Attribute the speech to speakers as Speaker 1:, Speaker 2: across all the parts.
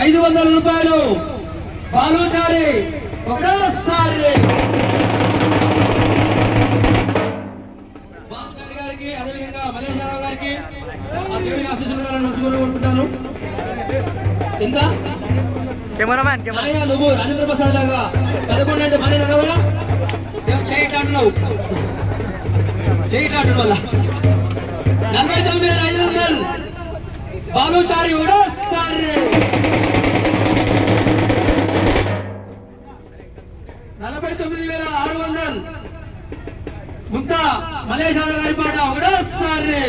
Speaker 1: 500 రూపాయలు బాలుచారి ఒకటోసారి బాబు గారికి అదేవిధంగా మల్లేశ్వరరావు గారికి ఆ దేవుని ఆశీస్సులు ఉండాలని మనసుగా కోరుకుంటాను. ఎంత
Speaker 2: కెమెరామ్యాన్
Speaker 1: నువ్వు రాజేంద్ర ప్రసాద్ లాగా 11 అంటే 12 అనవా చేయట్లాడుతున్నావు వల్ల 49,500 బాలుచారి ఒకటోసారి 49,600 ముంత మల్లేశ్వర గారి పాట ఒకటోసారి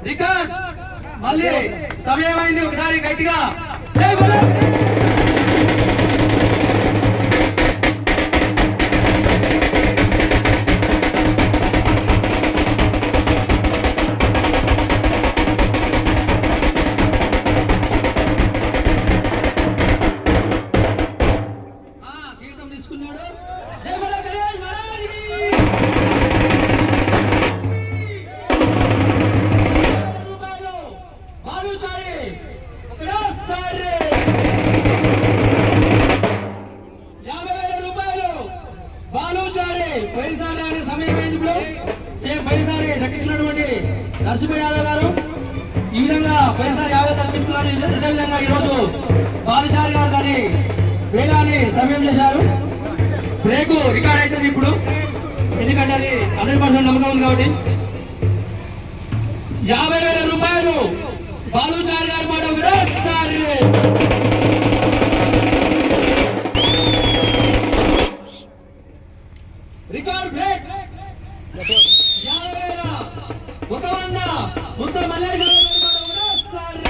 Speaker 1: రికార్డ్. మళ్ళీ సమయం అయింది, ఒకసారి గట్టిగా జై బోలో. తీర్థం తీసుకున్నాడు. జై బోలో గణేష్ మహారాజ్కి. బాలుచారి ఒకటోసారి 50,000 రూపాయలు బాలుచారి. పైసారి అనే సమయం అయింది. ఇప్పుడు సేమ్ పైసారి దక్కించినటువంటి నరసింహ యాదవ్ గారు ఈ విధంగా పైసారి 50 దక్కించుకున్నారు. ఇదే విధంగా ఈరోజు బాలుచారి గారు దాన్ని వేలాని సమయం చేశారు. బ్రేక్ రికార్డ్ అవుతుంది ఇప్పుడు, ఎందుకంటే అది 100% నమ్మకం ఉంది కాబట్టి. 50,000 రూపాయలు బాలుచారి గారి మాట ఒకటోసారి రికార్డ్ బ్రేక్. 50,100 ముంత మల్లేశ్వర గారి మాట ఒకటోసారి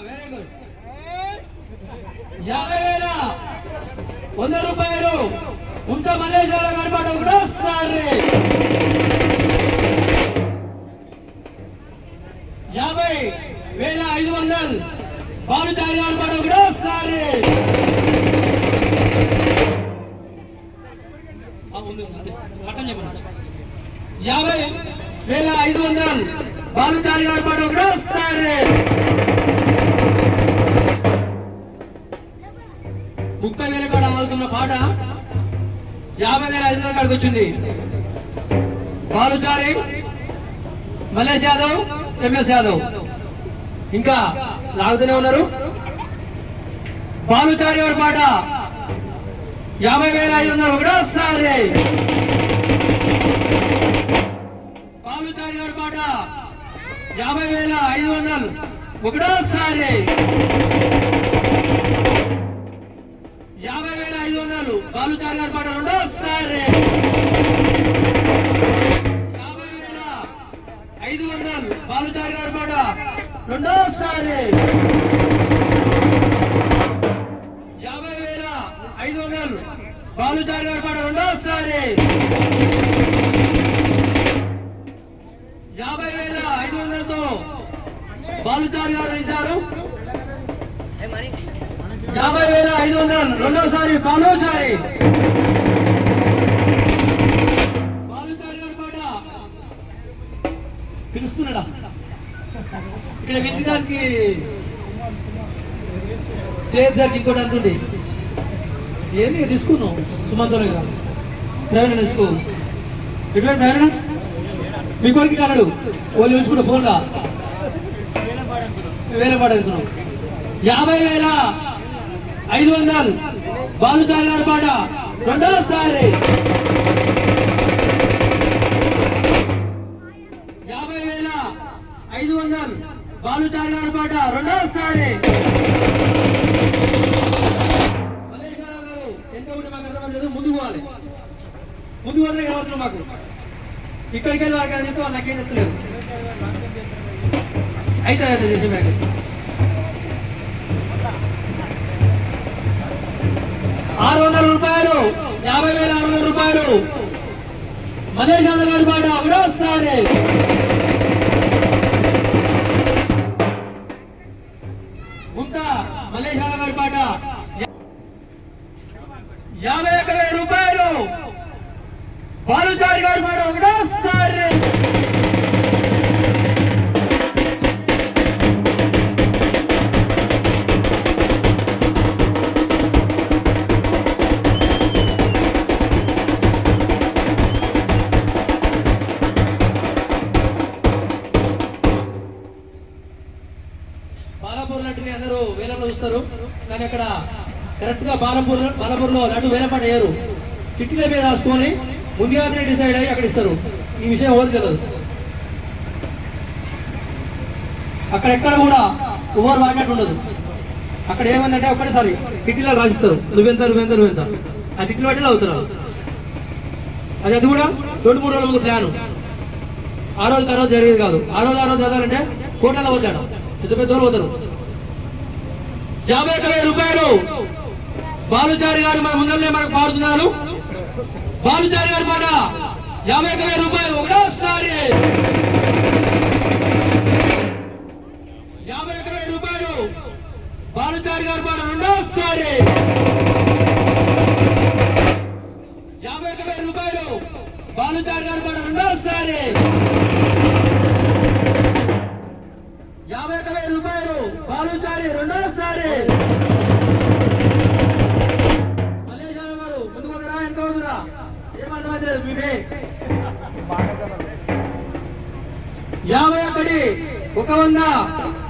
Speaker 1: వెరీ గుడ్. 50,100 రూపాయలు ముంత మల్లేశ్వర గారి మాట ఒకటోసారి 50,500 బాలుచారి గారి మాట ఒకటోసారి మటన్ చెప్పండి. 50,500 బాలుచారి గారి మాట ఒకటోసారి 30,000 కాడ ఆగుతున్న పాట 50,500 కాడికి వచ్చింది. బాలుచారి, మల్లేష్ యాదవ్, ఎంఎస్ యాదవ్ ఇంకా లాగుతూనే ఉన్నారు. బాలుచారి గారి పాట 50,500 ఒకటోసారి బాలుచారి గారి పాట 50,500 ఒకటోసారి 50,500 బాలుచారి గారి పాట రెండోసారి 50,500 బాలుచారి గారి పాట రెండోసారి 50,500 బాలుచారి గారి పాట రెండోసారి 50,500తో బాలుచారి గారు నిలిచారు. 50,500 రెండోసారి బాలుచారి గారి పాట పిలుస్తున్నాడా ఇక్కడ పిలిచడానికి చేయడానికి ఇంకోటి అంతుండే ఏంది తీసుకున్నావు సుమంతోనే కదా ప్రయాణం తీసుకో ఎట్లా ప్రయాణం మీ కొరికి అన్నాడు వాళ్ళు ఉంచుకుంటే ఫోన్లా వేరే పాట అనుకున్నాం. 50,500 బాలుచారి గారి పాట రెండోసారి 50,500 బాలుచారి గారి పాట రెండోసారి మల్లేశ్వరరావు గారు ఎంత ఉంటే మాకు అర్థమవుతుంది. ముందుకు పోవాలి, ముందుకు వదిలే కావచ్చు మాకు ఇక్కడికి వెళ్ళి వారికి అని చెప్పి వాళ్ళు నాకేం చెప్తలేదు. అయితే చేసే బ్యాగ్ 600 రూపాయలు 50,600 రూపాయలు మల్లేష్ యాదవ్ గారి పాట ఒకటోసారి. ముంత మల్లేష్ యాదవ్ గారి పాట 51,000 రూపాయలు. బాలుచారి గారి పాట ఒకటోసారి. బాలాపూర్ లడ్డుని అందరూ వేలంలో చూస్తారు, కానీ అక్కడ కరెక్ట్ గా బాలాపూర్లో లడ్డు వేలపాట వేయరు. చిట్టీల మీద రాసుకొని ముందుగానే డిసైడ్ అయ్యి అక్కడ ఇస్తారు. ఈ విషయం ఎవరు తెలియదు. అక్కడెక్కడ కూడా ఓవర్ వాకినట్టు ఉండదు. అక్కడ ఏమందంటే ఒక్కటేసారి చిట్టీలో రాసిస్తారు, నువ్వెంత నువ్వెంత నువ్వెంత. ఆ చిట్టీలు బట్టి అవుతున్నారు. అది కూడా 2-3 రోజుల ముందు ప్లాన్. ఆ రోజు జరిగేది కాదు. ఆ రోజు చదవాలంటే కోటలో పోతాడు, పెద్ద పెద్ద పోతారు. 51,000 రూపాయలు బాలుచారి గారు మన ముందరనే మనకు పాడుతున్నారు. బాలుచారి గారి పాట 51,000 రూపాయలు ఒకటోసారి. 51,000 రూపాయలు బాలుచారి గారి పాట రెండోసారి. 51,000 రూపాయలు బాలుచారి గారి పాట రెండోసారి. 51,000 రూపాయలు బాలుచారి రెండోసారి. మల్లేష్ యాదవ్ గారు ముందుకు వదరా వెనక వదరా ఏమర్థమైతే లేదు మీరే. 51 100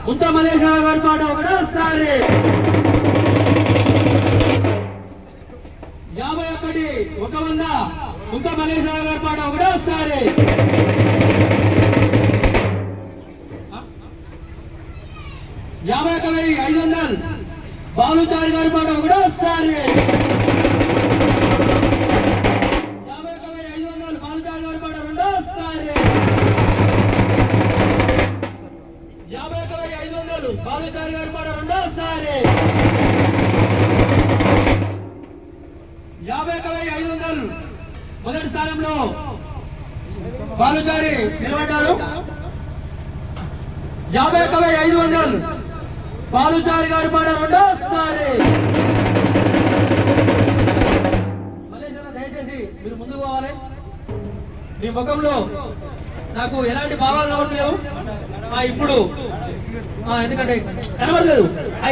Speaker 1: ముంత మల్లేష్ యాదవ్ గారి పాట ఒకటోసారి. 51 100 ముంత మల్లేష్ యాదవ్ గారి పాట ఒకటోసారి. 51,500 బాలుచారి గారి పాట ఒకటోసారి. 51,500 బాలుచారి గారి పాట రెండోసారి. 51,500 బాలుచారి గారి పాట రెండోసారి. 51,500 మొదటి స్థానంలో బాలుచారి నిలబడ్డారు. 51,500 బాలుచారి గారి పాట రెండోసారి. మల్లేశ్వర దయచేసి మీరు ముందుకు పోవాలి. మీ ముఖంలో నాకు ఎలాంటి భావాలు కనబడలేవు. ఇప్పుడు ఎందుకంటే కనబడలేదు,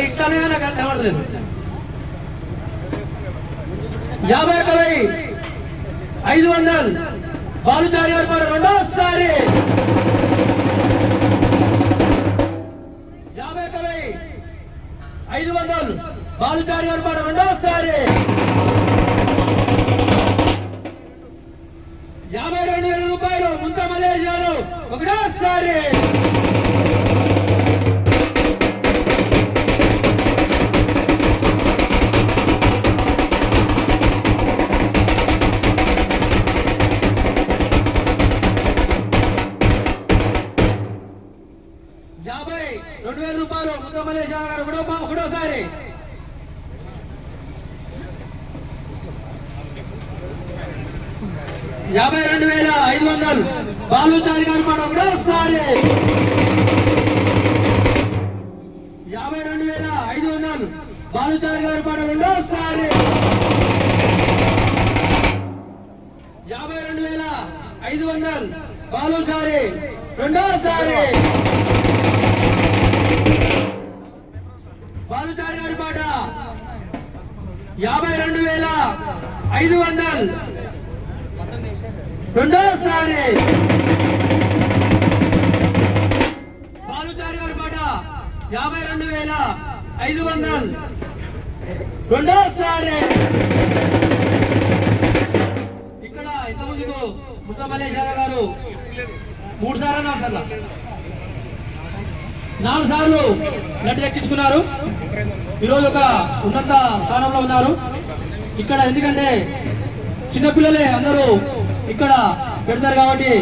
Speaker 1: ఇట్లానే నాకు కనబడలేదు. 51,500 బాలుచారి గారి పాట రెండోసారి. 51,500 బాలుచారి గారి పాట రెండోసారి. 52,000 రూపాయలు ముంత మల్లేష్ యాదవ్ ఒకటోసారి. 52,000 రూపాయలు ముంత మల్లేష్ యాదవ్ గారు ఒకటోసారి. 52,500 బాలుచారి గారి పాట ఒకటోసారి. 52,500 బాలుచారి గారి పాట రెండోసారి. 52,500 బాలుచారి రెండోసారి. బాలుచారి గారి పాట 52,500 రెండోసారి. బాలుచారి గారి పాట 52,500 రెండోసారి. ఇక్కడ ఇంతకుముందుకు ముంత మల్లేష్ యాదవ్ గారు 3 సార్లు 4 సార్లు లడ్డు ఎక్కించుకున్నారు. ఈరోజు ఒక ఉన్నత స్థానంలో ఉన్నారు. ఇక్కడ ఎందుకంటే చిన్నపిల్లలే అందరూ ఇక్కడ పెడతారు కాబట్టి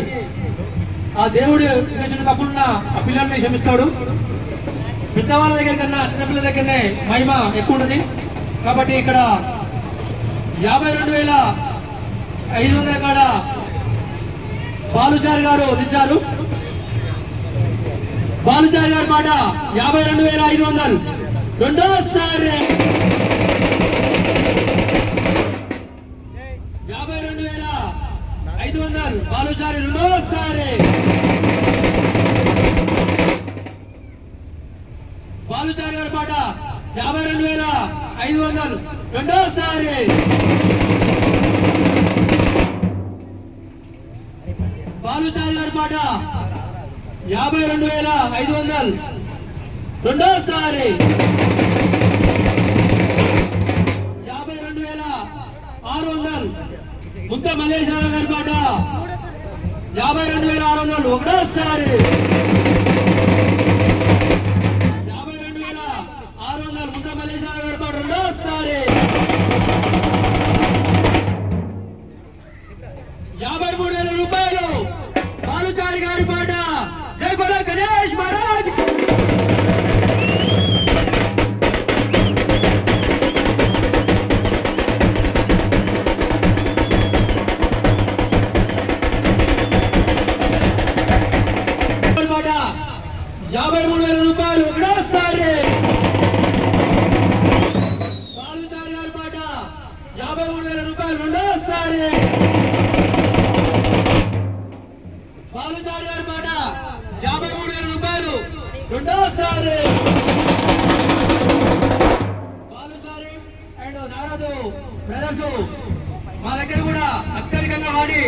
Speaker 1: ఆ దేవుడు చిన్న చిన్న తప్పులున్న ఆ పిల్లల్ని క్షమిస్తాడు. పెద్దవాళ్ళ దగ్గర కన్నా చిన్నపిల్లల దగ్గరనే మహిమ ఎక్కువ ఉంటుంది. కాబట్టి ఇక్కడ 52,500 కాడ బాలుచారి గారు నిలిచారు. బాలుచారి గారి పాట 52,500. రెండోసారి 52,500 బాలుచారి రెండోసారి. బాలుచారి గారి పాట 52,500 రెండోసారి. బాలుచారి గారి పాట 52,500 రెండోసారి. 52,600 ముంత మల్లేశ్వర గారి పాట 52,600 ఒకటోసారి. 52,600 ముంత మల్లేశ్వర గారి పాట రెండోసారి. 53,000 రూపాయలు బాలుచారి గారి పాట. జై బోలో గణేష్ మహారాజ్. పాట 53,000 రూపాయలు ఒకటోసారి. బాలుచారి గారి పాట 53,000 రూపాయలు రెండోసారి. బాలుచారి గారి పాట 53,000 రూపాయలు రెండోసారి. బాలుచారి అండ్ నారదు బ్రదర్స్ మా దగ్గర కూడా అత్యధికంగా వాడి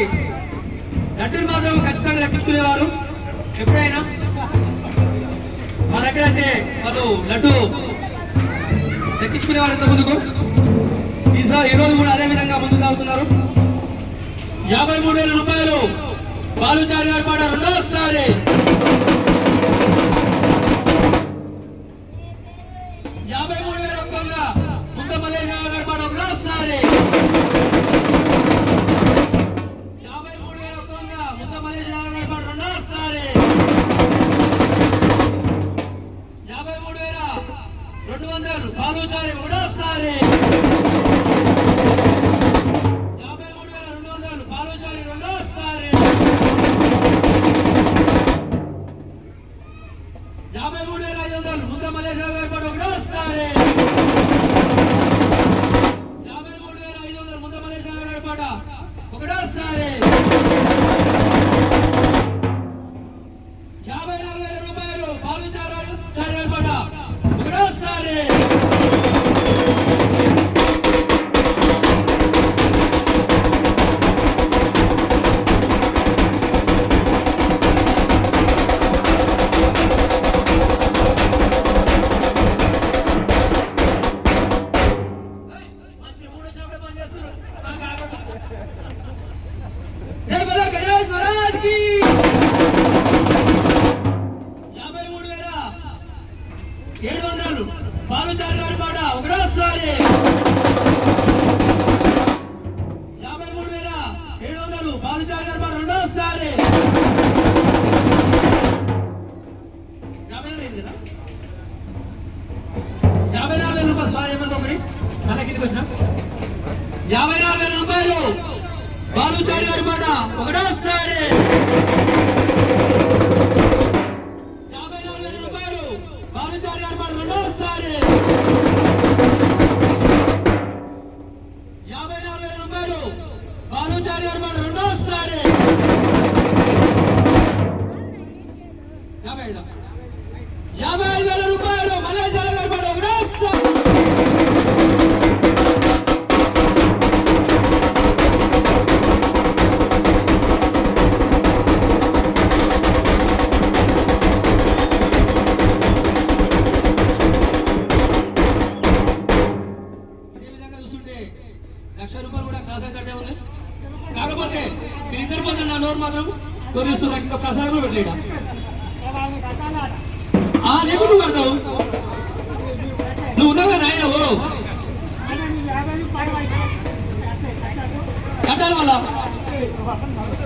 Speaker 1: లడ్డూలు మాత్రం ఖచ్చితంగా దక్కించుకునేవారు. ఎప్పుడైనా మా దగ్గర అయితే వాళ్ళు లడ్డు దక్కించుకునేవారు ఇంత ముందుకు. ఈరోజు కూడా అదే విధంగా ముందుకు సాగుతున్నారు. 53,000 రూపాయలు బాలుచారి గారి పాట రెండోసారి. 53,000 ఒక్కంగా ముంత మల్లేశ్వర గారి పాట ఒకటోసారి. 53,000 ఒక్కంగా ముంత మల్లేశ్వర గారి పాట రెండోసారి. 53,200 బాలుచారి ఒకటోసారి. 53,200 బాలుచారి రెండోసారి. 53,500 ముంత మల్లేశ్వర గారి పాట ఒకటోసారి. 53,500 ముంత మల్లేశ్వర గారి పాట ఒకటోసారి. 54,000 రూపాయలు బాలుచారి గారి పాట ఒకటోసారి. 700 బాలుచారి గారి పాట ఒకటోసారి. 53,700 బాలుచారి గారి పాట రెండోసారి. 54,000 కదా, 54,000 రూపాయలు. సారీ ఏమనుకోకరి, మళ్ళీ కిందికి వచ్చిన 54,000 రూపాయలు బాలుచారి గారి పాట ఒకటోసారి. 54,000 రూపాయలు బాలుచారి గారి పాట రెండోసారి. 54,000 రూపాయలు బాలుచారి గారి పాట రెండోసారి. 55,000 రూపాయలు మల్లేశ్వర గారి పాట ఒకటోసారి. 1,00,000 రూపాయలు కూడా క్రాస్ అయితే ఉంది. కాకపోతే మీరు ఇద్దరు పోతే నా నోరు మాత్రం కొరిస్తూ నాకు ఇంకా ప్రసాదం కూడా పెట్టలేడా. నీకు నువ్వు కడతావు, నువ్వు ఉన్నావు కదా ఆయన కట్టాలి మళ్ళా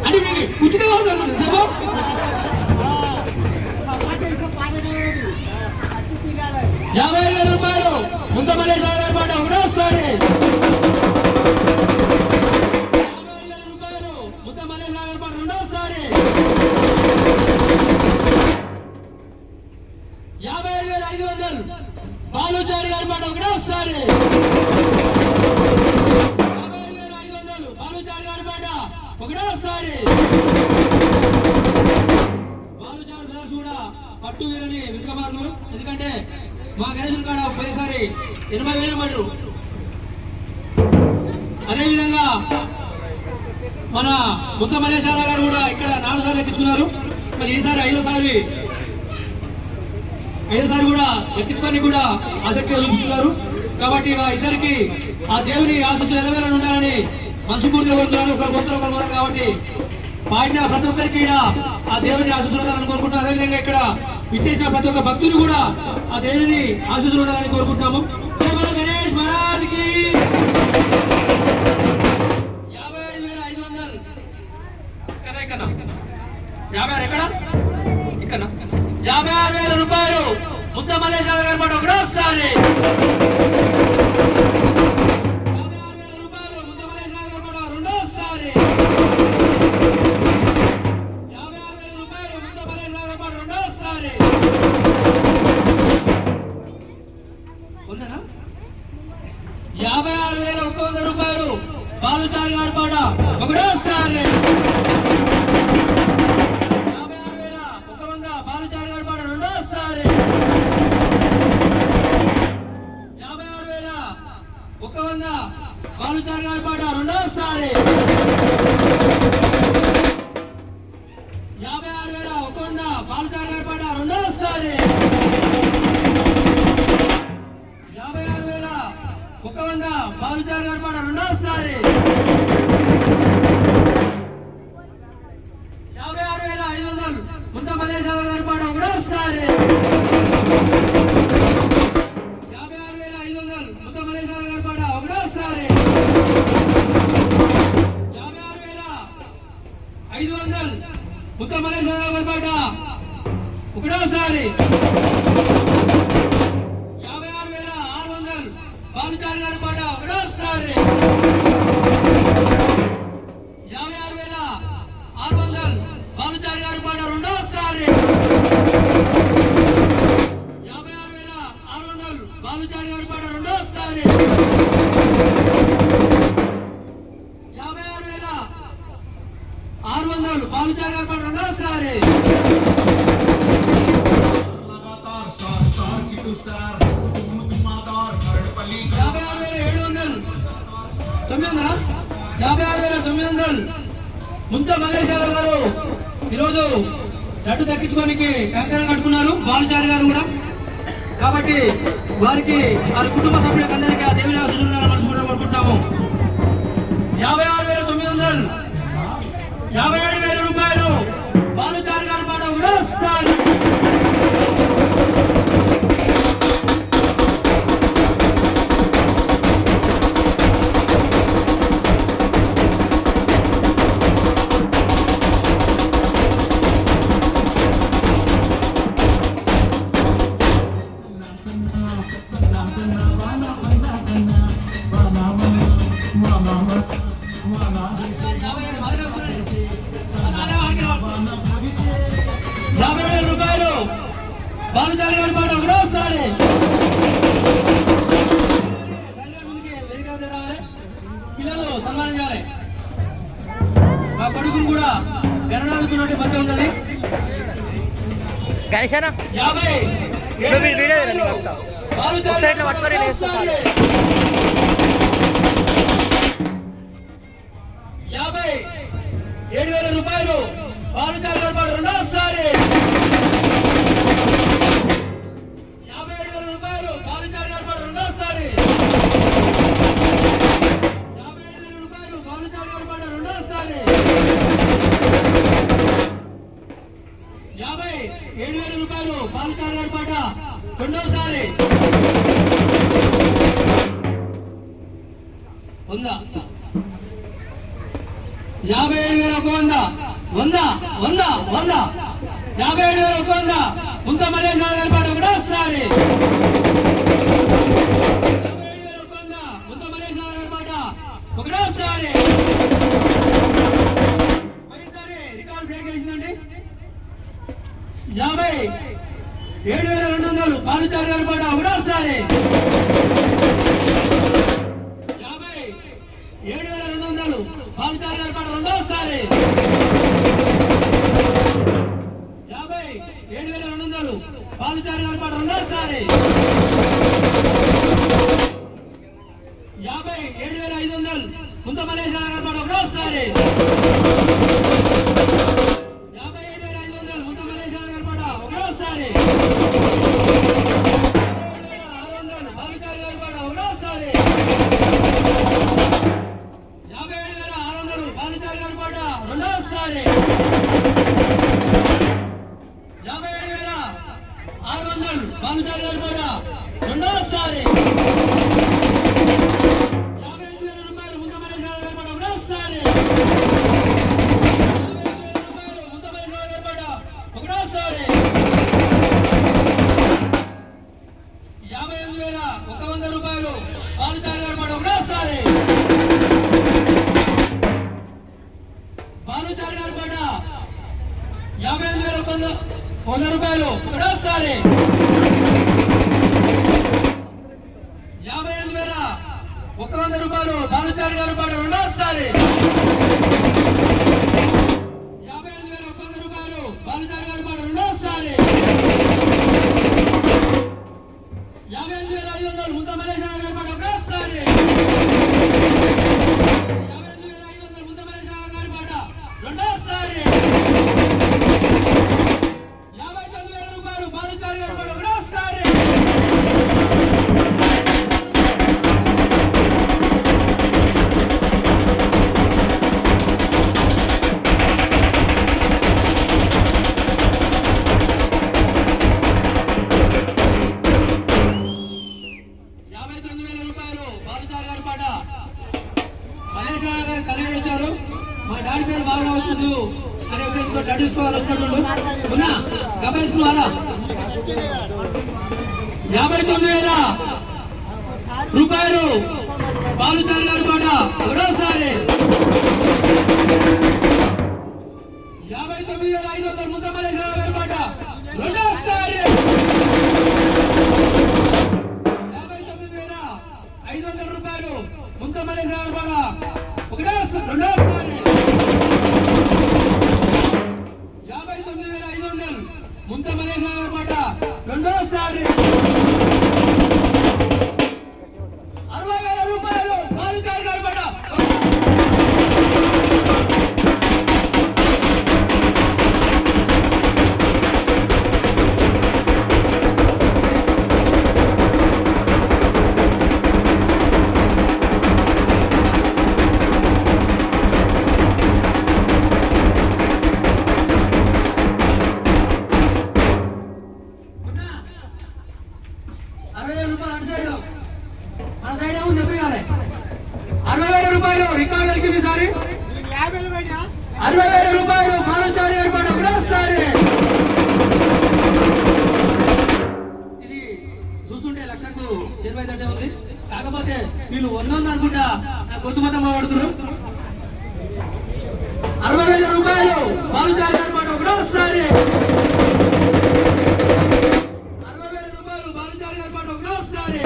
Speaker 1: అంటే ఉచితంగా అవుతాను. 50,000 రూపాయలు ముంత మల్లేశ్వర గారి పాట ఒకటోసారి. 50,000 రూపాయలు ముంత మల్లేశ్వర మలేషియా ఏర్పాటు రెండోసారి 55,500 బాలుచారి ఏర్పాటు ఒకటోసారి 55,500 బాలుచారి ఏర్పాటు ఒకటోసారి బాలుచారి బ్రదర్స్ కూడా పట్టు వీరని విక్రమార్గులు. ఎందుకంటే మా గణేశుని కాడ పోయినసారి 80,000 పడ్డారు. అదేవిధంగా మన ముత్త మలేషియా గారు కూడా ఇక్కడ 4 సార్లు ఎక్కించుకున్నారు. మరి ఈసారి ఐదోసారి కూడా ఎక్కించుకొని కూడా ఆసక్తి చూపిస్తున్నారు. కాబట్టి ఇద్దరికి ఆ దేవుని ఆశీస్సులు ఎలవేలని ఉండాలని మనస్ఫూర్తిగా కోరుతున్నారు. ఒకరు కొత్తలు ఒకరు కోరారు. కాబట్టి పాడిన ప్రతి ఒక్కరికి ఆ దేవుని ఆశీస్సులు ఉండాలని కోరుకుంటున్నాం. అదేవిధంగా ఇక్కడ విచ్చేసిన ప్రతి ఒక్క భక్తులు కూడా ఆ దేవుని ఆశీస్సులు ఉండాలని కోరుకుంటున్నాము. గణేష్ మహారాజ్కి 55,500 ఎక్కడ ఇక్కడ 56,000 రూపాయలు ముద్ద మలేషియా ఏర్పాటు ఒకటోసారి 56,000 రూపాయలు ముద్ద మలేషియా ఏర్పాటు రెండోసారి 56,000 రూపాయలు ముద్ద మలేషియా ఏర్పాటు రెండోసారి ఉందనా 56,100 రూపాయలు బాలుచారి ఏర్పాట ఒకటోసారి 56,100 బాలుచారి ఏర్పాట రెండోసారి 56,100 బాలుచారి ఏర్పాట రెండోసారి 56,100 బాలుచారి ఏర్పాట రెండోసారి 56,100 బాలుచారి ఏర్పాట రెండోసారి 56,500 ముద్ద మలేషియా ఏర్పాటు ఒకటోసారి 56,500 ముద్ద మలేషియా ఏర్పాటు ఒకటోసారి 56,500 ముద్ద మలేషియా ఏర్పాటు ఒకటోసారి 56,600 బాలుచారి ఏర్పాటు ఒకటోసారి 56,600 బాలుచారి ఏర్పాటు రెండోసారి 56,600 బాలుచారి ఏర్పాటు రెండోసారి 56,600 బాలుచారి ఏర్పాటు రెండోసారి 56,900 ముద్ద మలేషియా గారు ఈరోజు లడ్డు దక్కించుకోనికి కంకణం కట్టుకున్నారు. బాలుచారి గారు కూడా. కాబట్టి వారికి వారి కుటుంబ సభ్యులకు అందరికీ ఆ దేవుని ఆశీస్సులు మనస్ఫూర్తిగా కోరుకుంటున్నాము. 56,900 57,000 రూపాయలు బాలుచారి గారు మాట ఒకటోసారి 50,000 రూపాయలు బాలుచారి గారి మాట ఒకటోసారి పిల్లలు సన్మానం చేయాలి. మా కొడుకును కూడా గణనాథుకున్నట్టు మధ్య ఉన్నది.
Speaker 2: 50
Speaker 1: బాలుచారి 57,000 రూపాయలు బాలుచారి గారి మాట రెండోసారి 57,000 రూపాయలు బాలుచారి గారి మాట రెండోసారి 57,000 రూపాయలు బాలుచారి గారి మాట రెండోసారి 57,000 రూపాయలు బాలుచారి గారి మాట రెండోసారి 57,100 57,100 ముంత మలేషియా ఏర్పాటు ఒకటోసారి 57,100 ముంత మలేషియా ఏర్పాటు ఒకటోసారి 5,000 చూడండి. 57,200 బాలుచారి గారి పాట ఒకటోసారి. 57,200 బాలుచారి గారి పాట రెండోసారి. 57,200 బాలుచారి గారి పాట రెండోసారి. 57,500 ముంత మలేషియా గారి పాట ఒకటోసారి. 57,500 ముంత మలేషియా గారి పాట ఒకటోసారి. 57,600 బాలుచారి గారి పాట ఒకటోసారి. 57,600 బాలుచారి గారి పాట రెండోసారి. 57,600 బాలుచారి గారి పాట రెండోసారి. 55,000 రూపాయలు ముంత మలేషియా గారి పాట ఒకటోసారి. 55,000 రూపాయలు ముంత మలేషియా గారి పాట ఒకటోసారి. 58,100 రూపాయలు బాలుచారి గారి పాట ఒకటోసారి. బాలుచారి గారి పాట 58,100 రూపాయలు ఒకటోసారి. 58,100 రూపాయలు బాలుచారి గారి పాట రెండోసారి. 58,100 రూపాయలు బాలుచారి గారి పాట రెండోసారి. 58,500 ముంత మలేషియా గారి పాట ఒకటోసారి. 58,500 ముంత మలేషియా గారి పాట రెండోసారి. 59,000 రూపాయలు బాలుచారి గారి పాట ఒకటోసారి. 59,000 రూపాయలు బాలుచారి గారి పాట. మలేషియా గారి తనయుడు వచ్చారు. మా డాడీ పేరు బాగా అవుతుంది అనే ఉద్దేశంతో నడుచుకోవాలి వచ్చినట్టు ఉన్నా గమనించుకోవాలా. 59,000 రూపాయలు బాలుచారి గారి పాట ఒకటోసారి. 59,500 ముంత మలేషియా గారి పాట రెండోసారి. 59,500 రూపాయలు ముంత మలేషియా గారి పాట రెండోసారి. 59,500 ముంత మలేషియా గారి పాట రెండోసారి. 60,000 రూపాయలు బాలుచారి గారి పాట. ఉన్నా? 60,000 రూపాయలు అటు సైడ్ మన సైడ్ ఏమో చెప్పాలి. 60,000 రూపాయలు రికార్డు వెలిగింది సారి. 60,000 రూపాయలు బాలుచారి గారి పాట ఒకటోసారి. ఇది చూస్తుంటే లక్షకు చేరువైతే ఉంది. కాకపోతే వీళ్ళు 100 అనుకుంటా నాకు గొంతు మొత్తం పడుతున్నారు. 60,000 రూపాయలు బాలుచారి గారి పాట ఒకటోసారి. 60,000 రూపాయలు బాలుచారి గారి పాట ఒకటోసారి.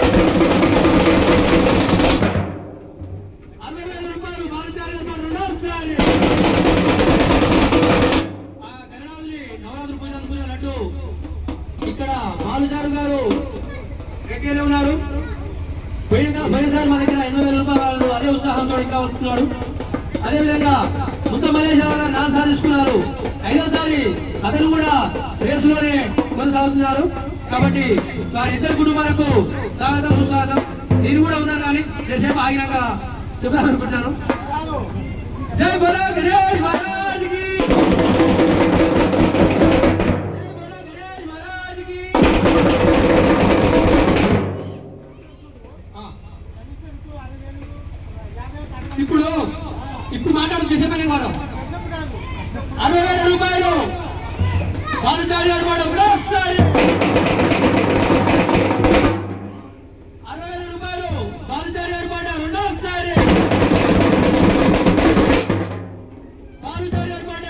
Speaker 1: 60,000 రూపాయలు బాలుచారి గారి పాట రెండోసారి. ఆ గణనాథుని నవరాత్రి పూజ అనుకునే లడ్డు ఇక్కడ బాలుచారి గారు గట్టిగానే ఉన్నారు. పోయినసారి మా దగ్గర 80,000 రూపాయలు అదే ఉత్సాహంతో ఇంకా ఉంటున్నారు. అదేవిధంగా ముంత మలేషియా గారు 4 సార్లు తీసుకున్నారు. 5వసారి అతను కూడా రేసులోనే కొనసాగుతున్నారు. కాబట్టి వారిద్దరు కుటుంబాలకు స్వాగతం సుస్వాగతం. నేను కూడా ఉన్నాను కానీ నేసేపు ఆగినాక చెప్దామనుకుంటున్నాను. జై బోలో గణేష్ మహారాజ్ కి. జై బోలో గణేష్ మహారాజ్ కి. ఇప్పుడు మాట్లాడు చేసేమని వారు 60,000 రూపాయలు బాలుచారి గారి పాట ఒకటోసారి. 60,000 రూపాయలు బాలుచారి గారి పాట రెండోసారి. బాలుచారి గారి పాట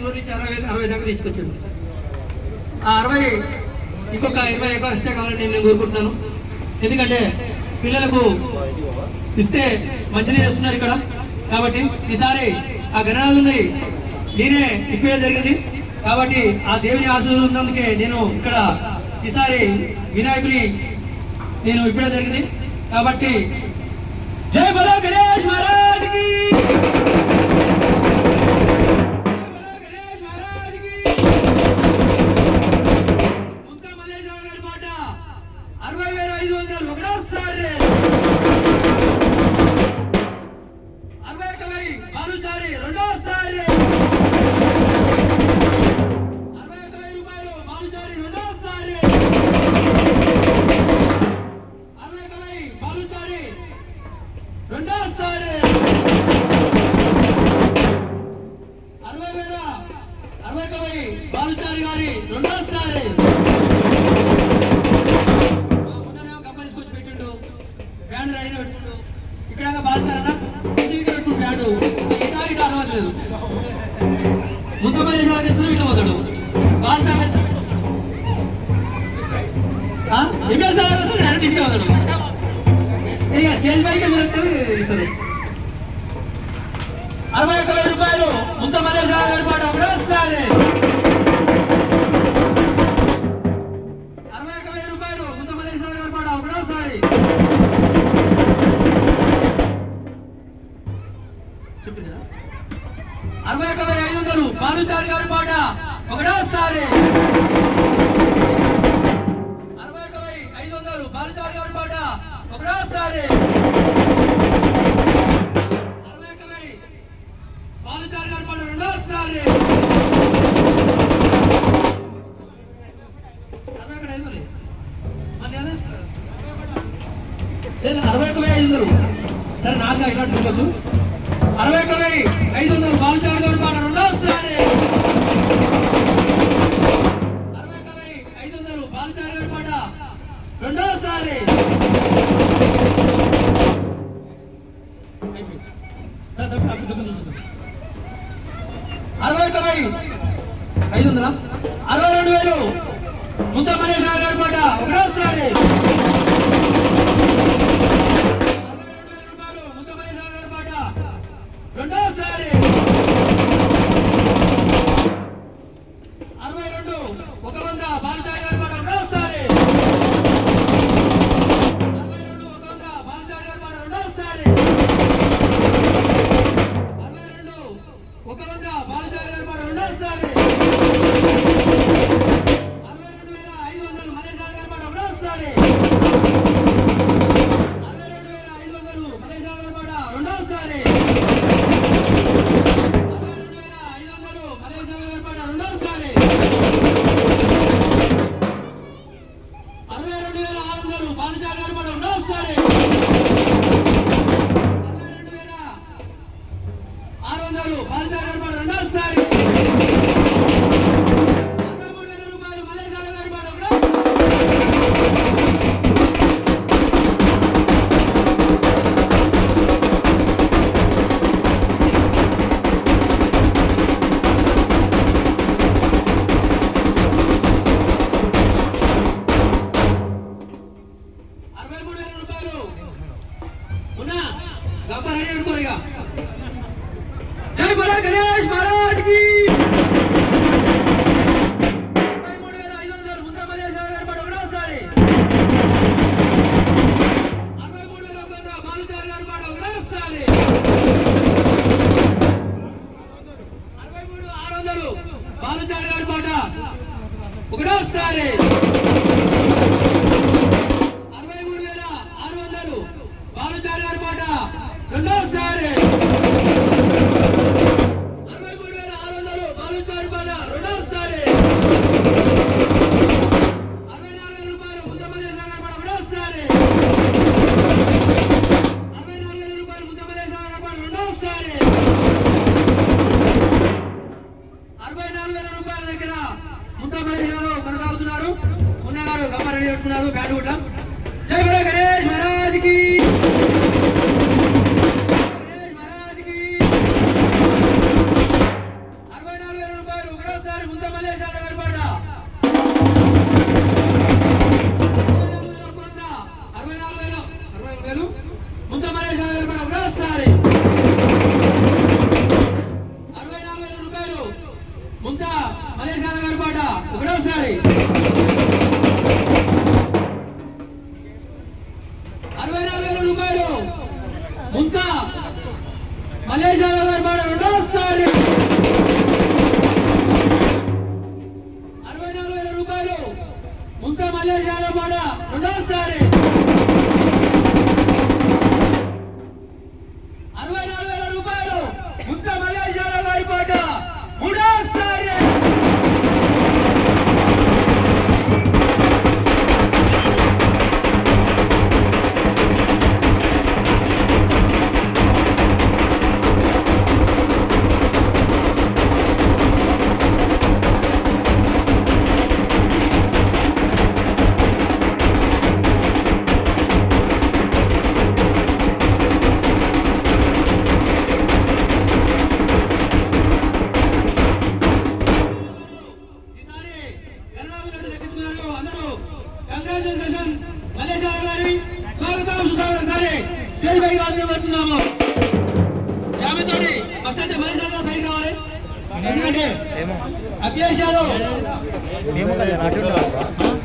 Speaker 1: ఊరించి 60 దాకా తీసుకొచ్చింది. ఆ 60 ఇంకొక 20 ఎక్స్ట్రా కావాలని నేను కోరుకుంటున్నాను. ఎందుకంటే పిల్లలకు ఇస్తే మంచిగా చేస్తున్నారు ఇక్కడ. కాబట్టి ఈసారి ఆ గణనాథుని నేనే ఇప్పేయడం జరిగింది. కాబట్టి ఆ దేవుని ఆశీర్వాదం ఉన్నందుకే నేను ఇక్కడ ఈసారి వినాయకుని నేను ఇప్పడం జరిగింది. కాబట్టి జై బలో గణేష్ మహారాజ్ కి, ముంతా మల్లేశ్వర గారి పాట 60,500 ఒకటోసారి. 61,000 బాలుచారి రెండోసారి. 61,000 రూపాయలు బాలుచారి రెండోసారి. 61,000 బాలుచారి రెండోసారి. 60,000 బాలుచారి గారి రెండోసారి. మొన్ననేమో గప్ప తీసుకొచ్చి పెట్టిండు, బ్యాండ్ రెడీ పెట్టిండు. ఇక్కడ బాలుచారన్నా ఇంటికి పెట్టు బ్యాండు ఇటా అర్థమవుతలేదు. ముంతమల్లి ఇస్తారు ఇట్లా పోతాడు బాలుచార డైరెక్ట్ ఇంటికి పోతాడు. ఇక స్టేజ్ పైకి మీరు వచ్చేది ఇస్తారు. 61,000 రూపాయలు ముంతమల్లి గారి పాట ఒకటోసారి. 61,000 రూపాయలు ముంతమల్లి గారి పాట ఒకటోసారి. చెప్పు కదా. 61,500 బాలుచారి గారి పాట ఒకటోసారి. 61,500 బాలుచారి గారి పాట ఒకటోసారి. 61,000 బాలుచారి గారి పాట రెండోసారి. 61,500 సరే 4 ఇట్లాంటి చూడవచ్చు. 61,500 బాలుచారి గారి పాట రెండోసారి. 61,500 బాలుచారి గారి పాట రెండోసారి. అయిపోయింది. 61,500 62,000 ముంతమల్లి గారి పాట ఒకటోసారి. 62,000 రూపాయలు ముంతమల్లి గారి పాట రెండోసారి. 62 100 బాలుచారి గారి పాట రెండోసారి. 62 100 బాలుచారి గారి పాట రెండోసారి. 62 100 బాలుచారి గారి పాట రెండోసారి. 62,500 మల్లేశ్వర గారి పాట ఒకటోసారి. 62,500 మల్లేశ్వర గారి పాట రెండోసారి. 62,500 మల్లేశ్వర గారి పాట రెండోసారి. 62,600 బాలుచారి గారి పాట రెండోసారి. 62,600 బాలుచారి గారి పాట రెండోసారి. 63,000 రూపాయలు మల్లేశ్వర గారి పాట ఒకటోసారి. 63,000 రూపాయలు ఉన్నా గంప రెడీ పెట్టుకోరు ఇక. జై బలో గణేష్ మహారాజ్ కి. 63,500 ముంతమల్లి గారి పాట ఒకటోసారి. 63,100 బాలుచారి గారి పాట ఒకటోసారి. 63,600 బాలుచారి గారి పాట ఒకటోసారి. 63,600 బాలుచారి గారి పాట రెండోసారి. 63,600 బాలుచారి పాట రెండోసారి. 64,000 రూపాయలు ముంతమల్లి గారి పాట ఒకటోసారి. 64,000 రూపాయలు ముంతమల్లి గారి పాట రెండోసారి. 64,000 రూపాయల దగ్గర ముంతమల్లి గారు కొనసాగుతున్నారు. ఉన్నగారు గంప రెడీ పెట్టుకున్నారు బ్యాండ్ కూడా. జై బలో గణేష్ మహారాజ్ కి. మలేషియా గారి పాట ఒకటోసారి 64,000 రూపాయలు ముంతా మలేషియా గారి పాట ఒకటోసారి 64,000 రూపాయలు ముంతా మలేషియా గారి పాట రెండోసారి 64,000 రూపాయలు ముంతా మలేషియా గారి పాట రెండోసారి 64,000 రూపాయలు ముంతా మలేషియా గారి పాట మూడోసారి
Speaker 2: ఏమో
Speaker 1: అఖిలేష్ యాదవ్
Speaker 2: మేము కదా అటు